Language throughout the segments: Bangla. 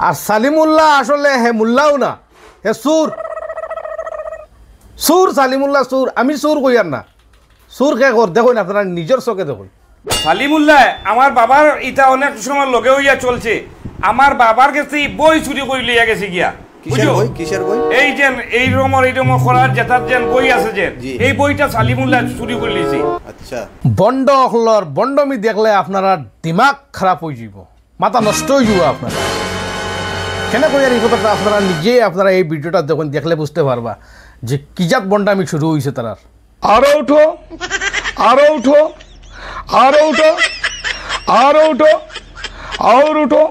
আর সালিমুল্লাহ আসলে হে মুল্লাও না, হে সুর। সুর সালিমুল্লাহ সুর, আমি সুর কই আর না। সুর কে কর দেখুন, আপনারা নিজের চোখে দেখুন। সালিমুল্লাহ আমার বাবার এটা অনেক সময় লগে হইয়া চলছে। আমার বাবার কাছে বই চুরি করে লিয়া গেছে গিয়া। কিসের বই? এই যে এই রকম করার জেতার যে বই আছে যে, এই বইটা সালিমুল্লাহ চুরি করে লিয়েছে। আচ্ছা, বন্ড হলর বন্ডমি দেখলে আপনারা দিমাগ খারাপ হয়ে যাব, মাথা নষ্ট হয়ে যাব আপনারা। কেন কই আর এই কথাটা আপনারা নিজে আপনারা এই ভিডিওটা দেখুন, দেখলে বুঝতে পারবা যে কি জাত বন্ডামি শুরু হয়েছে তারার। আরো উঠো, আরো উঠো, আরো উঠো, আরো উঠো, আর উঠো,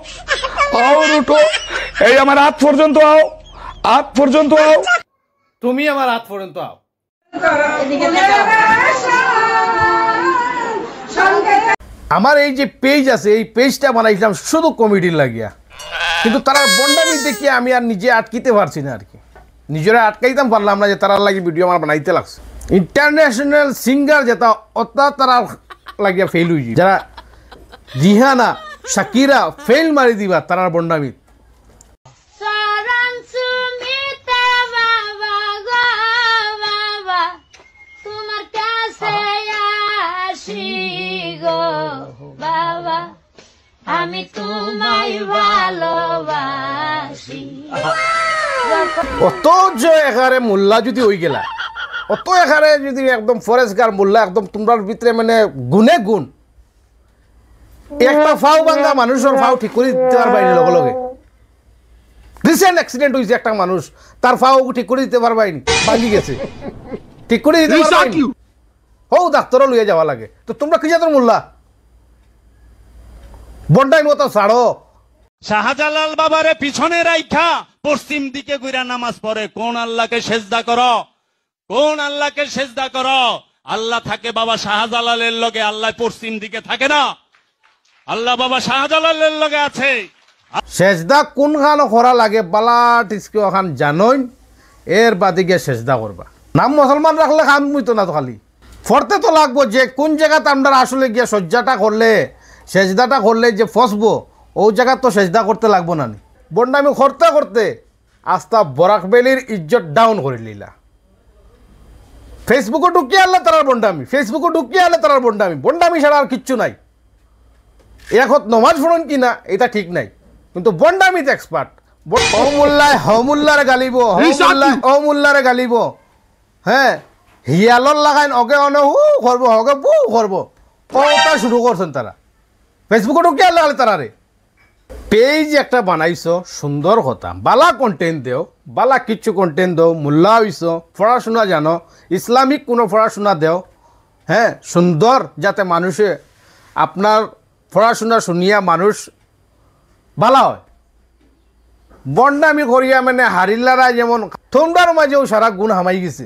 আর উঠো। এই আমার হাত পর্যন্ত আও, হাত পর্যন্ত আও। তুমি আমার হাত পর্যন্ত আও। আমার এই যে পেজ আছে, এই পেজটা বানাইছিলাম শুধু কমেডির লাগিয়া, কিন্তু তারা বন্ডামি দেখিয়ে আমি আর নিজে আটকিতে পারছি না আর কি। নিজেরা আটকাইতাম পারলাম না যে তারার লাগে ভিডিও আমার বানাইতে লাগছে। ইন্টারন্যাশনাল সিঙ্গার যেটা অত তারা লাগিয়া ফেল হয়েছে, যারা রিহানা শাকিরা ফেল মারি দিবা তারার বন্ডামি। আমি তোমায় ভালোবাসি। অত যে এখানে মোল্লা যদি হয়ে গেলা, অত এখানে যদি একদম ফরেস্টগার মোল্লা একদম তোমার ভিতরে মানে গুণে গুণ, একটা ফাও ভাঙ্গা মানুষের ফাও ঠিক করে দিতে পারবাইনি লগে লগে। রিসেন্ট অ্যাক্সিডেন্ট হয়েছে একটা মানুষ, তার ফাও ঠিক করে দিতে পারবাইনি, ভাঙ্গি গেছে, ঠিক করে দিতে পারবাইনি। হও ডাক্তারও লইয়া যাওয়া লাগে। তো তোমরা কি জাতর মোল্লা? বন্ডাই মতো ছাড়ো। শাহজালাল বাবারে পিছনে রাইখা পশ্চিম দিকে ঘুরা নামাজ পড়ে। কোন আল্লাহকে সেজদা করো? কোন আল্লাহকে সেজদা করো? আল্লাহ থাকে বাবা শাহজালালের লগে, আল্লাহ পশ্চিম দিকে থাকে না। আল্লাহ বাবা শাহজালালের লগে আছে। সেজদা কোনখান করা লাগে বালা টিসকে ওখান জানোই, এর বাদে গিয়ে সেজদা করবা। নাম মুসলমান রাখলে কাম হইতো না তো, খালি ফরতে তো লাগবো যে কোন জায়গাতে আমরা আসলে গিয়ে সজ্জাটা করলে, সেজদাটা করলে যে ফসবো ও জায়গা তো সেজদা করতে লাগবো না। বন্ডামি করতে করতে আস্তা বরাক বেলির ইজ্জত ডাউন করে লিলা। ফেসবুকে ঢুকিয়ে আনলে তারার বন্ডামি, ফেসবুকে ঢুকিয়ে আনলে তারার বন্ডামি। বন্ডামি ছাড়া আর কিচ্ছু নাই। এখন নমাজ পড়ুন কিনা এটা ঠিক নাই, কিন্তু বন্ডামিতে এক্সপার্ট। অমুল্লায় হমুল্লারে গালিব, অমুল্লারে গালিব। হ্যাঁ, হিয়ালর লাগাইন অগে অনে হু করবো, হগে বু করবো, কটা শুরু করছেন তারা। ফেসবুকে ঢুকিয়ে আনলে তারারে। পেজ একটা বানাইছো, সুন্দর কথা, বালা কন্টেন্ট দেও, বালা কিচ্ছু কন্টেন্ট দেও, মোল্লা হইছ, পড়াশোনা জানো, ইসলামিক কোনো পড়াশোনা দেও। হ্যাঁ, সুন্দর, যাতে মানুষে আপনার পড়াশোনা শুনিয়া মানুষ ভালো হয়। বন্ডামি করিয়া মানে হারিল্লারা যেমন তোমরার মাঝেও সারা গুণ হামাই গেছে।